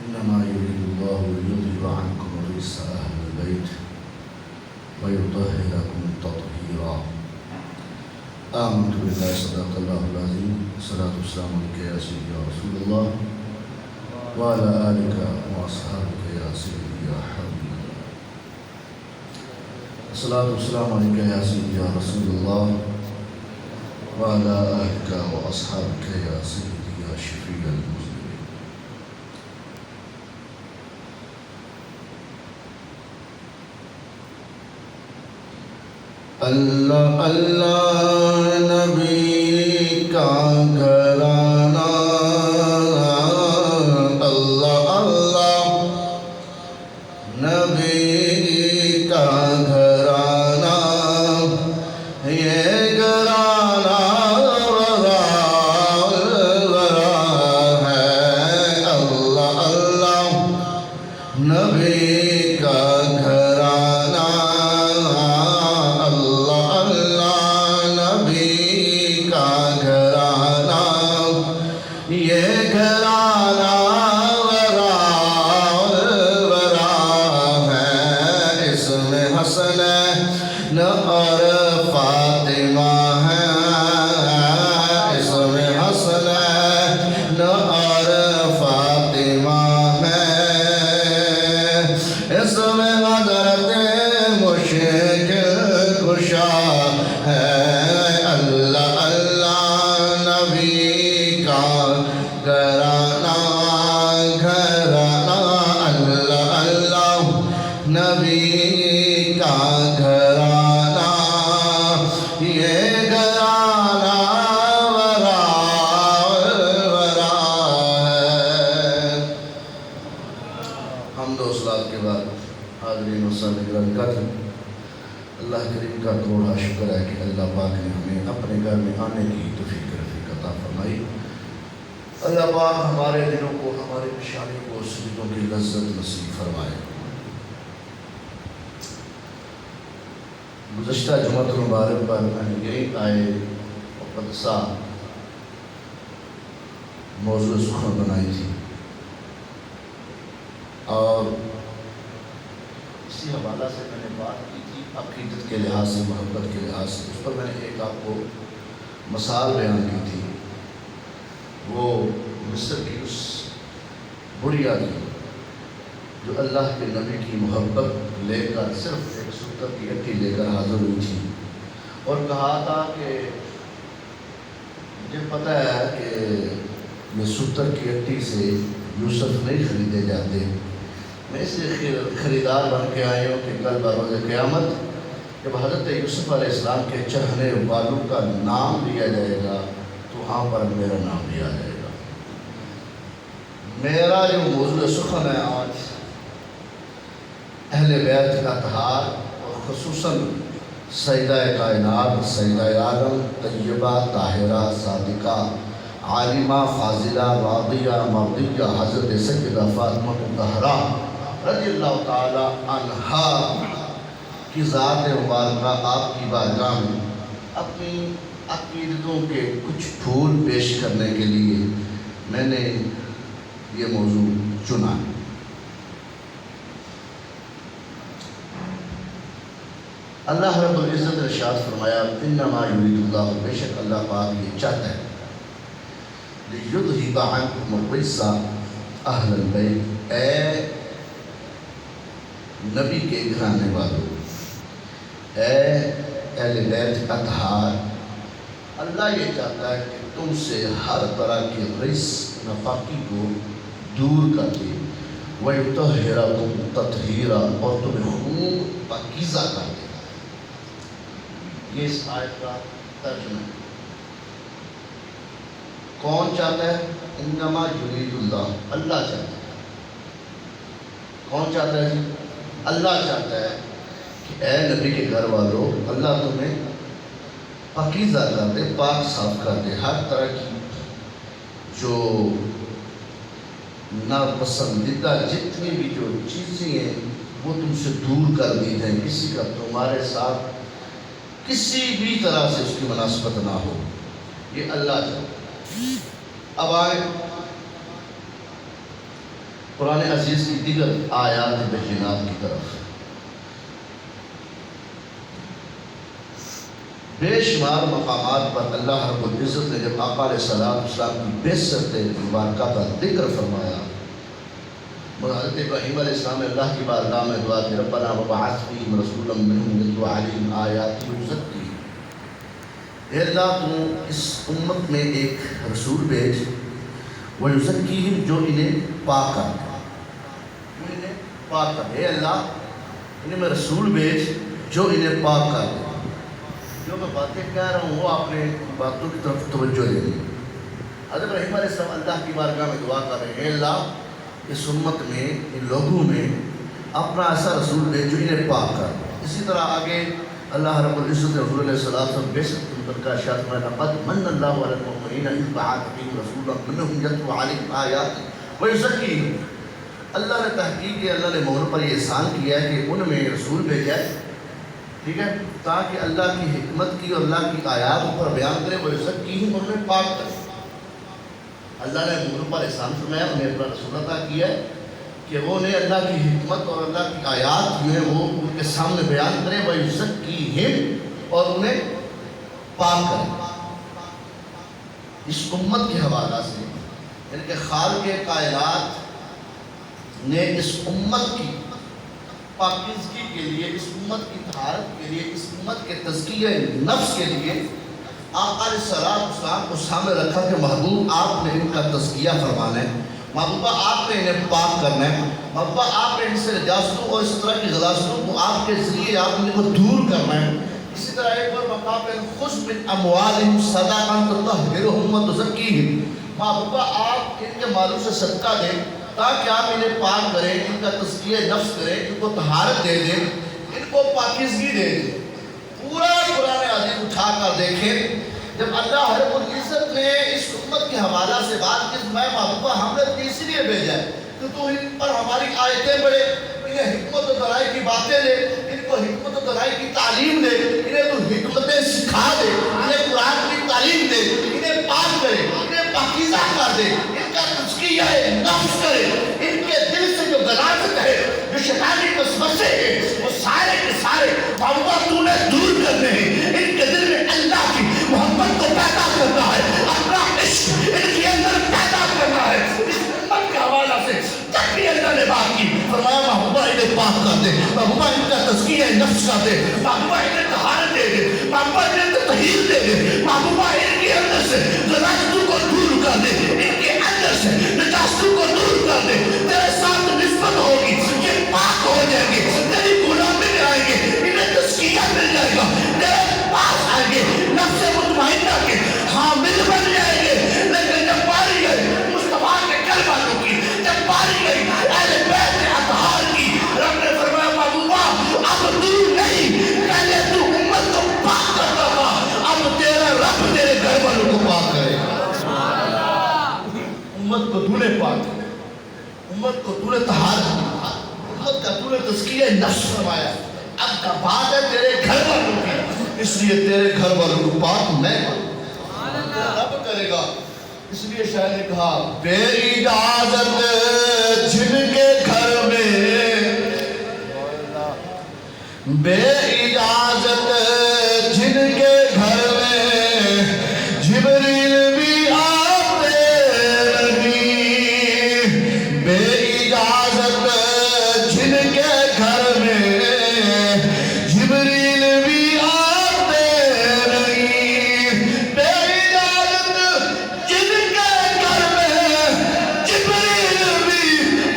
إنما يريد الله ليذهب عنكم الرجس أهل البيت ويطهركم تطهيرا. آمنت بالله صدق الله العظيم. الصلاة والسلام عليك يا سيدي يا رسول الله وعلى آلك وأصحابك يا سيدي يا حبيب الله. الصلاة والسلام عليك يا سيدي يا رسول الله وعلى آلك وأصحابك يا سيدي يا شفيع المسلمين. اللہ اللہ نبی کا گھرانہ، اللہ اللہ نبی کا گھرانہ، یہ گھرانہ ورا ہے، اللہ اللہ نبی کا گھرانہ، یہ گھرانہ ورا ہے، اس میں حسنین اور فاطمہ ہے، اس میں حسنین اور فاطمہ ہے، اس میں حضرت مشکل کشا ہے، اللہ اللہ نبی کا گھرانہ گھرانہ، اللہ اللہ نبی کا گھرانہ، یہ گھرانہ ورا ہے۔ حمد و صلات کے بعد حاضرین و سامعین کرام، اللہ کریم کا کروڑا شکر ہے کہ اللہ پاک نے ہمیں اپنے گھر میں آنے کی توفیق رفیق عطا فرمائی۔ اللہ پاک ہمارے دلوں کو، ہمارے پیشانی کو سجدوں کی لذت نصیب فرمائے۔ گزشتہ جمعۃ المبارک پر میں نے یہی آئے مقدسہ موضوع سخن بنائی تھی، اور اسی حوالہ سے میں نے بات کی تھی عقیدت کے لحاظ سے، محبت کے لحاظ سے۔ اس پر میں نے ایک آپ کو مثال بیان کی تھی، وہ مصر کی اس بڑھیا کی جو اللہ کے نبی کی محبت لے کر صرف ایک ستر کی ہڈی لے کر حاضر ہوئی تھی، اور کہا تھا کہ مجھے پتہ ہے کہ یہ ستر کی ہڈی سے یوسف نہیں خریدے جاتے، میں اس لیے خریدار بن کے آئی ہوں کہ کل بروز قیامت جب حضرت یوسف علیہ السلام کے چہنے والوں کا نام لیا جائے گا تو وہاں پر میرا نام بھی آ جائے گا۔ میرا جو موضوع سخن ہے آج اہل بیت کا طہار، اور خصوصاً سیدہ کائنات، سیدہ عالم، طیبہ، طاہرہ، صادقہ، عالمہ، فاضلہ، راضیہ، مرضیہ، حضرت سیدہ فاطمہ الزہرا رضی اللہ تعالی عنہا کی ذات مبارکہ آپ کی بارگاہ میں اپنی عقیدتوں کے کچھ پھول پیش کرنے کے لیے میں نے یہ موضوع چنا۔ اللہ رب العزت نے ارشاد فرمایا، انما یرید اللہ، بے شک اللہ پاک یہ چاہتا ہے، لیذھب عنکم الرجس اہل البیت، اے نبی کے گھرانے والوں، اے اہل بیت کا طہار، اللہ یہ چاہتا ہے کہ تم سے ہر طرح کے رجس، ناپاکی کو دور کر دے، وَيُطَهِّرَكُمْ تَطْهِيرًا، اور تمہیں خوب پاکیزہ کر دے۔ یہ اس آیت کا ترجمہ ہے۔ کون چاہتا ہے؟ انما یرید اللہ، اللہ چاہتا ہے۔ کون چاہتا ہے جی؟ اللہ چاہتا ہے کہ اے نبی کے گھر والوں، اللہ تمہیں پاکیزہ کر دے، پاک صاف کر دے، ہر طرح کی جو ناپسندیدہ جتنی بھی جو چیزیں ہیں وہ تم سے دور کر دی جائیں، کسی کا تمہارے ساتھ کسی بھی طرح سے اس کی مناسبت نہ ہو، یہ اللہ چاہتا ہے۔ اب آئے قرآن عزیز کی دیگر آیات بینات کی طرف۔ بے شمار مقامات پر اللہ رب العزت نے جب آقا علیہ السلام کی بعثت مبارکہ کا ذکر فرمایا، حضرت ابراہیم علیہ السلام نے اللہ کی بارگاہ میں دعا کی، ربنا وبعث فیہم رسولا منہم یتلو علیہم آیاتک ویزکیہم، اے اللہ تو اس امت میں ایک رسول بھیج، ویزکیہم جو انہیں پاک کر دے، پاک کر دے۔ اے اللہ انہیں میں رسول بھیج جو انہیں پاک کر دے۔ جو میں باتیں کہہ رہا ہوں وہ آپ نے باتوں کی طرف توجہ دے دی۔ حضرت ابراہیم علیہ السلام اللہ کی بارگاہ میں دعا کر رہے ہیں، اے اللہ اس امت میں، ان لوگوں میں اپنا ایسا رسول بھیج جو انہیں پاک کر دے۔ اسی طرح آگے اللہ رب العزت نے حضور علیہ السلام بعثت کے متعلقہ ارشاد فرمایا، لقد من اللہ علی المؤمنین اذ بعث فیہم رسولا منہم یتلو علیہم آیاتہ ویزکیہم۔ اللہ نے تحقیق کی، اللہ نے مومنوں پر یہ احسان کیا ہے کہ ان میں رسول بھیجا ہے، ٹھیک ہے، تاکہ اللہ کی حکمت کی اور اللہ کی آیات پر بیان کرے، ویزکیہم، اور انہیں پاک کرے۔ اللہ نے مومنوں پر احسان فرمایا، انہیں اپنا رسول عطا کیا ہے کہ وہ انہیں اللہ کی حکمت اور اللہ کی آیات جو ہے وہ ان کے سامنے بیان کرے، ویزکیہم، اور انہیں پاک کرے۔ اس امت کے حوالہ سے یعنی کہ خالق کائنات نے اس امت کی پاکیزگی کے لیے، اس امت کی طہارت کے لیے، اس امت کے تزکیہ نفس کے لیے آقا علیہ السلام کو سامنے رکھا کہ محبوب آپ نے ان کا تزکیہ فرمانا ہے، محبوبہ آپ نے انہیں پاک کرنا ہے، محبوبہ آپ نے ان سے نجاستوں اور اس طرح کی غلاظتوں کو آپ کے ذریعے آپ نے کو دور کرنا ہے۔ اسی طرح ایک اور مقام پہ خذ من اموالہم صدقہ تطہرہم وتزکیہم، محبوبہ آپ ان کے مالوں سے صدقہ دیں تاکہ آپ انہیں پاک کریں، ان کا تزکیہ نفس کریں، ان کو طہارت دے دیں، ان کو پاکیزگی دے دیں۔ پورا قرآن عظیم اٹھا کر دیکھیں، جب اللہ رب العزت نے اس امت کے حوالہ سے بات کی، میں محبوبہ ہم نے اس لیے بھیجا ہے کہ تو ان پر ہماری آیتیں پڑھے، انہیں حکمت و دلائی کی باتیں دے، ان کو حکمت و دلائی کی تعلیم دے، انہیں تو حکمتیں سکھا دے، انہیں قرآن کی تعلیم دے، انہیں پاک کرے، انہیں پاکیزہ کر دے، ان کا تزکیہ نفس کرے، ان کے دل سے جو غلاظت ہے، جو شیطانی وسوسے ہیں، وہ سارے کے سارے محبوبہ تو نے دور کرنے ہیں۔ ان کے دل میں اللہ کی محبت کو پیدا کرنا ہے، اپنا عشق ان کے اندر پیدا کرنا ہے۔ اس امت کے حوالہ سے جب بھی اللہ نے بات کی، فرمایا محبوبہ انہیں پاک کر دے، محبوبہ ان کا تزکیہ نفس کر دے، محبوبہ انہیں طہارت دے دے، محبوبہ انہیں تطہیر دے دے، محبوبہ ان کے اندر سے غلاظتوں کو دور کر دے، ان کے اندر سے نجاستوں کو دور کر دے، تیرے ساتھ نسبت ہوگی، یہ پاک ہو جائیں گے، تیری غلامی میں آئیں گے، انہیں تزکیہ مل جائے گا، تیرے پاس آئیں گے، نفس مطمئنہ کے حامل بن جائیں گے۔ لیکن جب باری گئی مصطفیٰ کے کلمہ کی، جب باری گئی اہل بیت اطہار کی، رب نے فرمایا محبوبہ اب تو نہیں، پہلے تو امت کو پاک کرتا تھا، اب تیرا رب تیرے گھر والوں کو پاک کرے گا۔ امت کو تو نے پاک کرے، امت کو تو نے طہارت کیا، امت کا تو نے تزکیہ نفس فرمایا، اب کا بات ہے تیرے گھر والوں کی، اس لیے تیرے گھر والوں کو پاک میں رب کرے گا۔ اس لیے شاعر نے کہا بے اجازت جن کے گھر میں، بے اجازت جن کے گھر میں جبریل بھی آتے نہیں، بے اجازت جن کے گھر میں جبریل بھی آتے نہیں، بے اجازت جن کے گھر میں جبریل بھی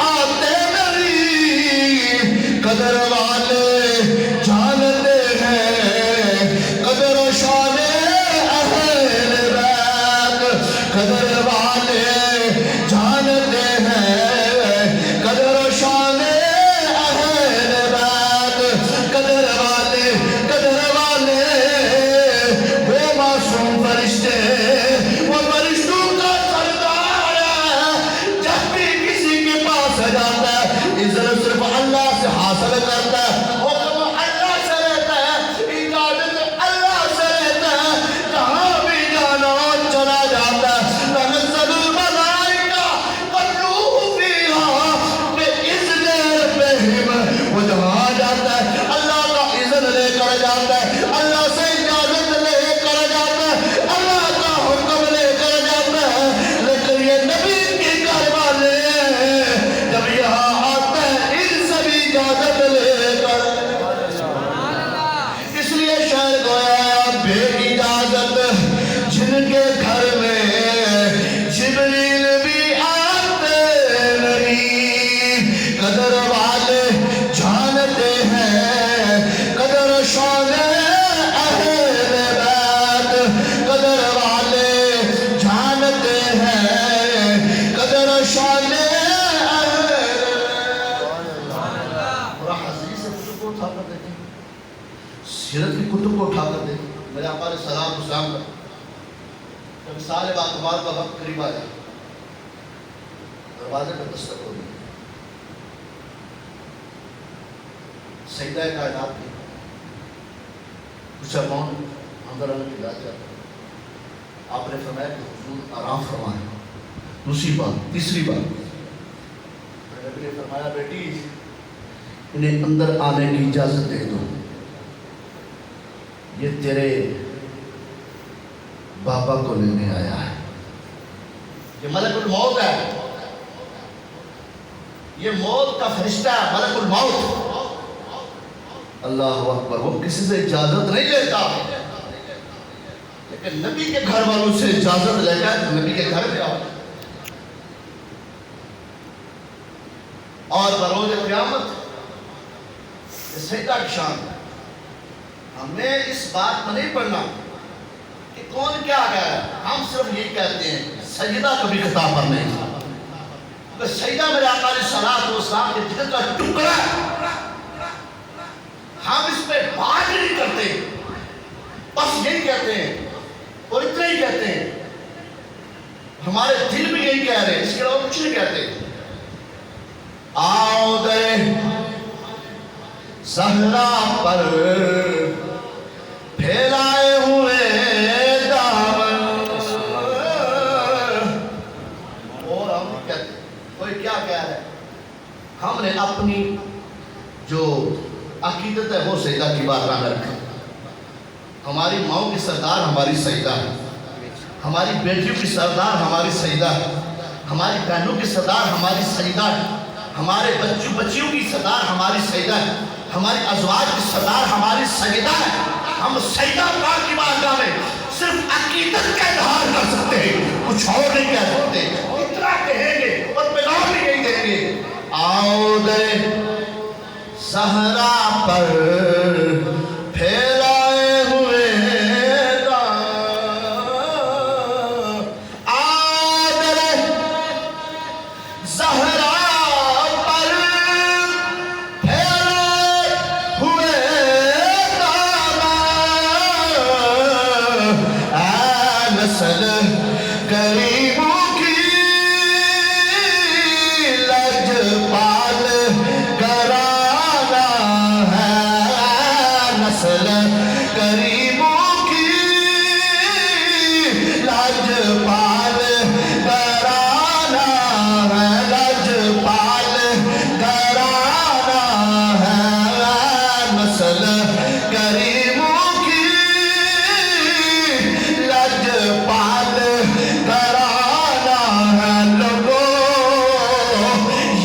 آتے نہیں، قدر والے جانتے ہیں قدر و شان اہل بیت، قدر والے جانتے ہیں سیرت کی کتب کو اٹھا کر دیکھ، میرے آقا علیہ السلام اسلام کا جب سال بعد کا وقت قریب آیا، دروازے پہ دستک ہو گئی، سیدہ کائنات کی پوچھا کون؟ اندر آنے کی اجازت؟ آپ نے فرمایا کہ حضور آرام فرمائیں۔ دوسری بات، تیسری بات، نبی نے فرمایا بیٹی انہیں اندر آنے کی اجازت دے دو، یہ تیرے بابا کو لینے آیا ہے، یہ ملک الموت ہے، یہ موت کا فرشتہ ہے، ملک الموت۔ اللہ اکبر، وہ کسی سے اجازت نہیں لیتا، لیکن نبی کے گھر والوں سے اجازت لے کر نبی کے گھر میں آؤ۔ اور بروز قیامت سجدہ کی شان ہے۔ ہمیں اس بات میں نہیں پڑھنا کہ کون کیا کہہ رہا ہے، ہم صرف یہ کہتے ہیں سجدہ کبھی خطاب پر نہیں تھا، کیونکہ سجدہ میرے آقا علیہ الصلوۃ والسلام کے جسم کا ٹکڑا ہے، ہم اس پہ بات نہیں کرتے، بس یہی کہتے ہیں اور اتنا ہی کہتے ہیں، ہمارے دل بھی یہی کہہ رہے ہیں، اس کے علاوہ کچھ نہیں کہتے۔ آؤ دے صحرا پر پھیلائے ہوئے دامن، اور ہم کہتے کوئی کیا کہہ رہا ہے، ہم نے اپنی جو عقیدت ہے وہ سیدہ کی بارگاہ میں رکھا۔ ہماری ماؤں کی سردار ہماری سیدہ ہے، ہماری بیٹیوں کی سردار ہماری سیدہ ہے، ہماری بہنوں کی سردار ہماری سیدہ ہے، ہمارے بچیوں کی سردار ہماری سیدہ ہے، ہماری ازواج کی سردار ہماری سیدہ ہے۔ ہم سیدہ پاک کی بارگاہ میں صرف عقیدت کا اظہار کر سکتے ہیں، کچھ اور نہیں کہہ سکتے، اتنا کہیں گے اور پیغام بھی نہیں دیں گے۔ آؤ دے صحرا پر پھیلائے ہوئے دامن، آؤ دے صحرا پر پھیلائے ہوئے دامن، اے نسل غریبوں کی لجپال گھرانہ ہے، نسل غریبوں کی لجپال گھرانہ ہے، لجپال گھرانہ ہے، نسل غریبوں کی لجپال گھرانہ ہے۔ لوگوں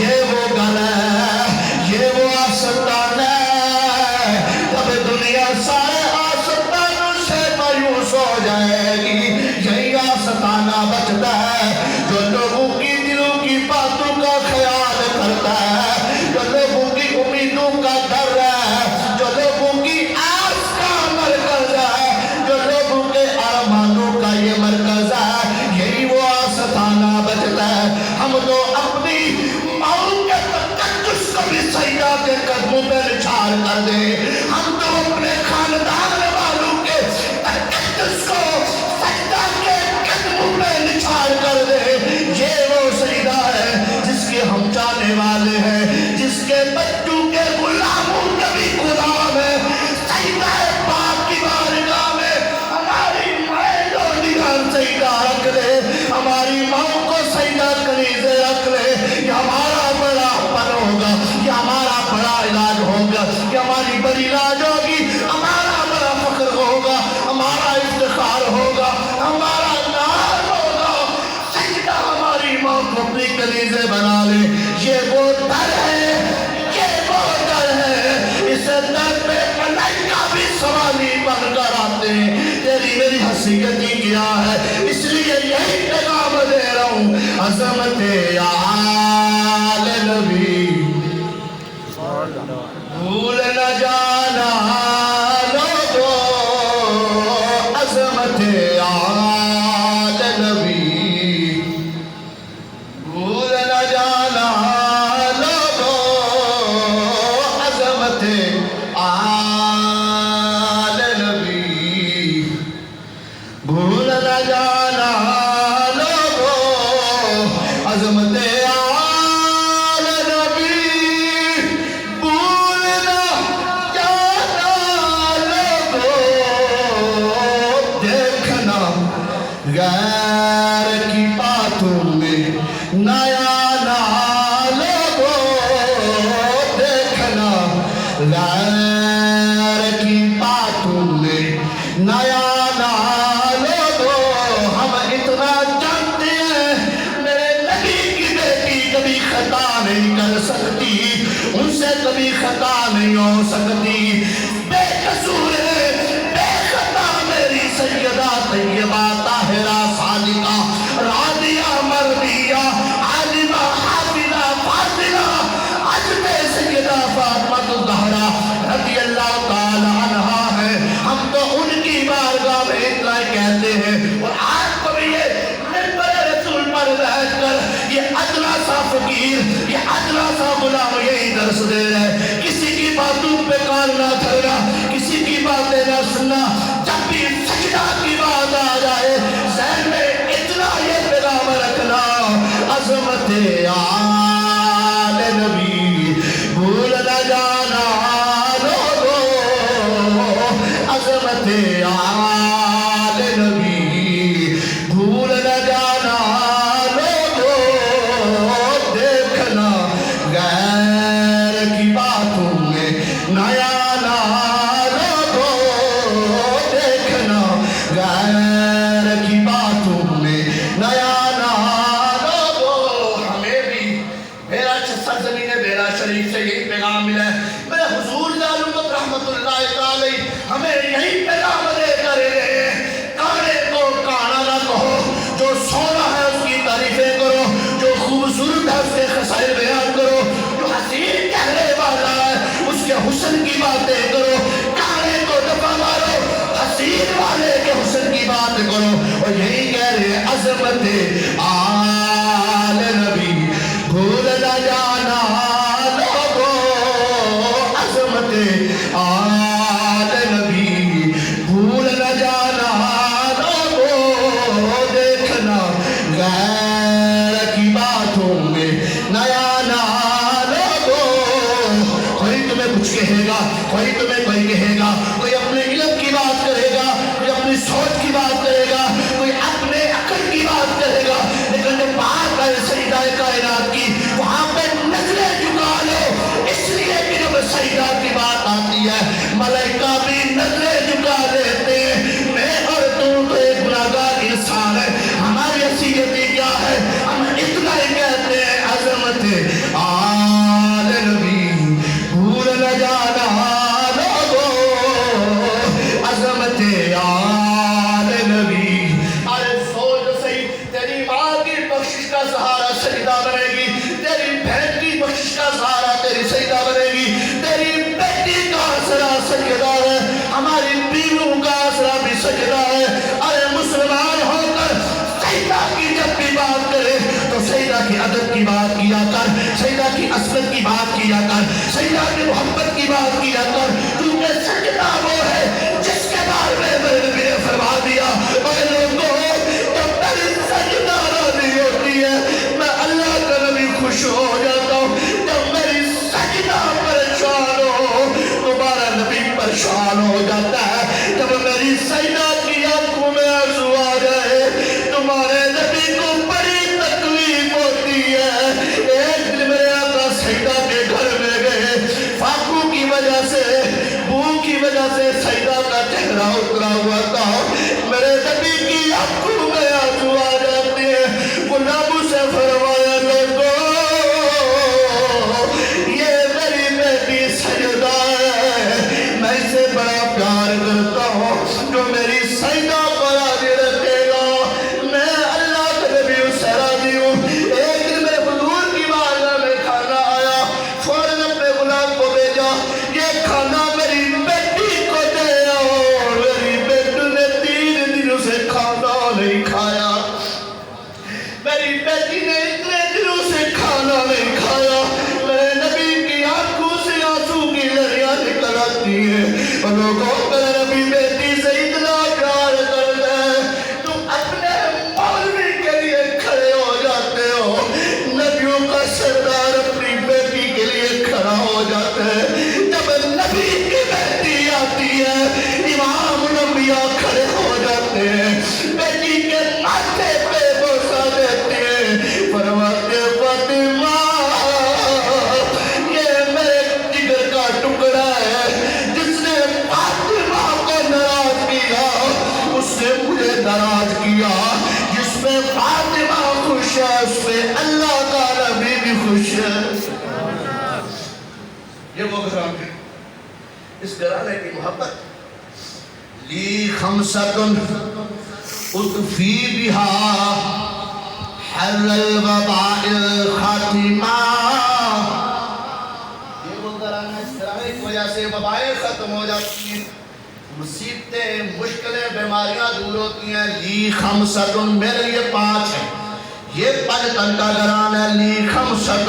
یہ وہ گھر ہے، یہ وہ آستان ہے، جب دنیا سارے آستانوں سے مایوس ہو جائے گی، یہی آستانہ بچتا ہے جو لوگوں کی دلوں کی باتوں کا خیال کرتا ہے، جو لوگوں کی امیدوں کا گھر ہے، جو لوگوں کی آس کا مرکز ہے، جو لوگوں کے ارمانوں کا یہ مرکز ہے، یہی وہ آستانہ بچتا ہے۔ ہم تو اپنی ماؤں کے تقدس کو بھی سیدہ کے قدموں پہ نچھار کر دیں، ہم تو اپنے خاندان والوں کے تقدس کو سیدہ کے قدموں پہ نچھار کر دیں۔ یہ وہ سیدہ ہے جس کے ہم چاہنے والے ہیں، جس کے بچوں کے غلاموں کے بھی غلام ہیں۔ سیدہ پاک کی بارگاہ میں ہماری مائیں لوٹیاں سیدہ رکھ لے، ہماری ماؤں کو سیدہ کنیزیں رکھ لے، یہ ہمارا بڑا پن ہوگا، یہ ہمارا بڑا علاج ہوگا، یہ ہماری بڑی علاج ہوگی، ہمارا بڑا فخر ہوگا، ہمارا افتخار ہوگا، ہمارا نام ہوگا۔ سجدہ ہماری ماں کو اپنی کنیزیں بنا لے، یہ وہ در ہے، یہ وہ در ہے، اس در پہ ملائکہ بھی سوالی بن کر آتے ہیں، تیری میری حیثیت ہی کیا ہے، اس لیے یہی پیغام دے رہا ہوں، عظمت آل نبی بھول نہ جانا لوگو، عظمت آل نبی بھول نہ جانا لوگو، عظمت آل سے کبھی خطا نہیں ہو سکتی، بے قصور ہے، بے خطا میری سیدہ طیبہ طاہرہ صادقہ راضیہ مرضیہ عالمہ حافظہ فاضلہ عجب سیدہ فاطمہ الزہرا رضی اللہ تعالی عنہا ہے۔ ہم تو ان کی بارگاہ میں اتنا کہتے ہیں، اور آج کو بھی یہ منبر رسول پر بیٹھ کر یہ ادنا سا فقیر، یہ ادنا سا غلام یہی درس دے رہے، کسی کی باتوں پہ کان نہ دھرنا، کسی کی باتیں نہ سننا، جب بھی سجدہ کی بات آ جائے ذہن میں اتنا یہ پیغام رکھنا، عظمت آل نبی بھول نہ جانا لوگو، عظمت آل نبی بھول نہ جانا لوگو، دیکھنا غیر کی باتوں میں نیا نہ لوگو، دیکھنا غیر کی باتوں میں نیا نہ لوگو۔ ہمیں بھی میرا سرزمین بیرا شریف سے یہی پیغام ملا ہے، میرے حضور جالومت رحمت اللہ تعالی ہمیں یہی پیغام دے کر رہے ہیں، کانے کو کانا نہ کہو، جو سونا ہے اس کی تعریفیں کرو، جو خوبصورت ہے اس کے خصائل بیان کرو، جو حسین کہنے والا ہے اس کے حسن کی باتیں کرو، کانے کو دفع مارو، حسین والے کے حسن کی بات کرو، اور یہی کہہ رہے ہیں عظمت آل نبی بھول نہ جانا لوگو، عظمت آل نبی بھول نہ جانا لوگو، دیکھنا غیر کی باتوں میں نیا نہ لوگو۔ کوئی تمہیں کچھ کہے گا، کوئی تمہیں کوئی کہے گا، کوئی اپنے علم کی بات کرے گا، کوئی اپنی سوچ کی بات کرے گا، کوئی اپنے عقل کی بات کرے گا، لیکن جب بات آئے سیدہ کائنات کی وہاں پہ نظریں جھکا لو، اس لیے کہ جب سیدہ کی بات آتی ہے ملائکہ بھی نظریں جھکا دیتے ہیں۔ میں اور تو ایک گناہگار انسان ہے، ہماری حیثیت کیا ہے، ہم اتنا ہی کہتے ہیں عظمت آل نبی بھول نہ جانا لوگو، عظمت آل نبی۔ ارے سوچ صحیح، تیری ماں کی بخشش کا سہارا سجدہ بنے گی، تیری بہن کی بخشش کا سہارا تیری سجدہ بنے گی، تیری بیٹی کا آسرا سجدہ ہے، ہماری بیویوں کا آسرا بھی سجدہ ہے۔ ارے مسلمان ہو کر سجدہ کی جب بھی بات کرے تو سجدہ کی ادب کی بات کیا کر، سجدہ کی عصمت کی بات کیا کر، سجدہ کی محبت کی بات کیا کر، کیونکہ سجدہ وہ ہے جس کے بارے میں میرے نبی نے فرما دیا، اے لوگوں جب میری سجدہ راضی ہوتی ہے میں اللہ کا نبی خوش ہو جاتا ہوں، جب میری سجدہ پریشان ہو تمہارا نبی پریشان ہو جاتا ہے، جب میری سجدہ کی آنکھوں میں آنسو آ جائے تمہارے نبی کو بڑی تکلیف ہوتی ہے۔ ایک دن میرے آقا سجدہ کے گھر میں گئے، فاقوں کی وجہ سے بھوک کی وجہ سے سجدہ کا چہرہ اترا ہوا تھا، میرے نبی کی آنکھوں میں آنسو آ جاتے ہیں، غلاموں سے فرمایا لوگوں یہ میری بیٹی سجدہ ہے، میں اسے بڑا پیار کرتا ہوں، جو میری سجدہ پر راضی رکھے گا میں اللہ کے نبی اسے راضی ہوں۔ ایک دن میرے حضور کی بارگاہ میں کھانا آیا، فوراً اپنے غلام کو بھیجا یہ کھانا میری بیٹی کو دے آؤ، میری بیٹی نے 3 دنوں سے کھانا نہیں کھایا، میری بیٹی نے اتنے دنوں سے کھانا نہیں کھایا، میرے نبی کی آنکھوں سے آنسو کی لہریاں نکل آتی ہیں، اور لوگوں میرے نبی بیٹی سے اتنا پیار کرتا ہے، تم اپنے مولوی کے لیے کھڑے ہو جاتے ہو، نبیوں کا سردار اپنی بیٹی کے لیے کھڑا ہو جاتا ہے، جب نبی کی بیٹی آتی ہے امام الانبیاء کھڑے ہو جاتے ہیں، بیٹی کے ماتھے پہ بوسہ دیتے ہیں، فرماتے ہیں فاطمہ یہ میرے جگر کا ٹکڑا ہے، جس نے فاطمہ کو ناراض کیا اس نے مجھے ناراض کیا، جس میں فاطمہ خوش ہے اس میں اللہ کا نبی بھی خوش ہے۔ یہ وہ گھرانے ہے، اس گھرانے کی محبت. لی خمسۃ اطفی بہا حر الوباء الخاتمہ. یہ وہ گھرانے اس گھرانے کی وجہ سے وبائیں ختم ہو جاتی ہیں، مصیبتیں، مشکلیں، بیماریاں دور ہوتی ہیں. لی خمسۃ، میرے لیے 5 ہے، یہ 5 تن کا گھرانہ ہے. لی خمسۃ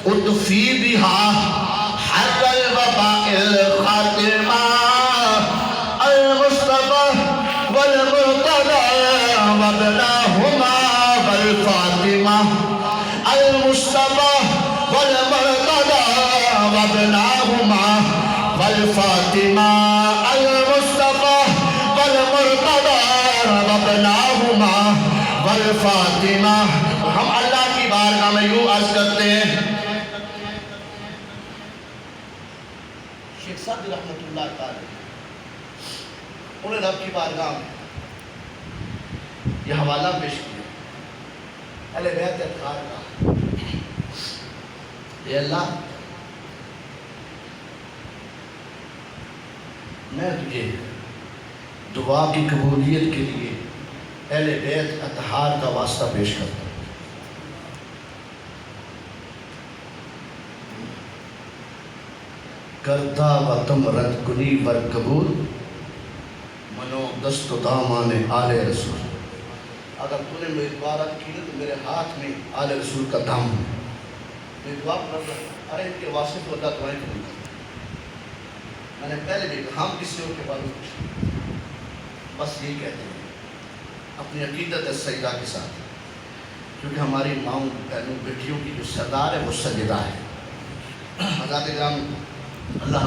اطفی بہا حر الوباء الخاتمہ المصطفى والمرتضى وابناهما والفاطمہ. المصطفى والمرتضى وابناهما والفاطمہ. المصطفى والمرتضى وابناهما والفاطمہ. ہم اللہ کی بارگاہ میں یوں عرض کرتے ہیں، شیخ صاحب رحمت اللہ تعالی انہیں رب کی بارگاہ میں یہ حوالہ پیش کیا، اہل بیت اطہار کا. اے اللہ، میں تجھے دعا کی قبولیت کے لیے اہل بیت اطہار کا واسطہ پیش کرتا ہوں. کرتا و تم رد کنی ور قبول منو دست و دامان آل رسول. اگر تو نے میری دعا رد کی تو میرے ہاتھ میں آل رسول کا دام ہے. میری دعا پر رد، ارے ان کے واسطے تو اللہ دعائیں کروں گا. میں نے پہلے بھی کہا، ہم کسی اور کے بارے میں کچھ بس یہی کہتے ہیں اپنی عقیدت سجدہ کے ساتھ، کیونکہ ہماری ماؤں، بہنوں، بیٹیوں کی جو سردار ہے وہ سجدہ ہے. حضرات کرام، اللہ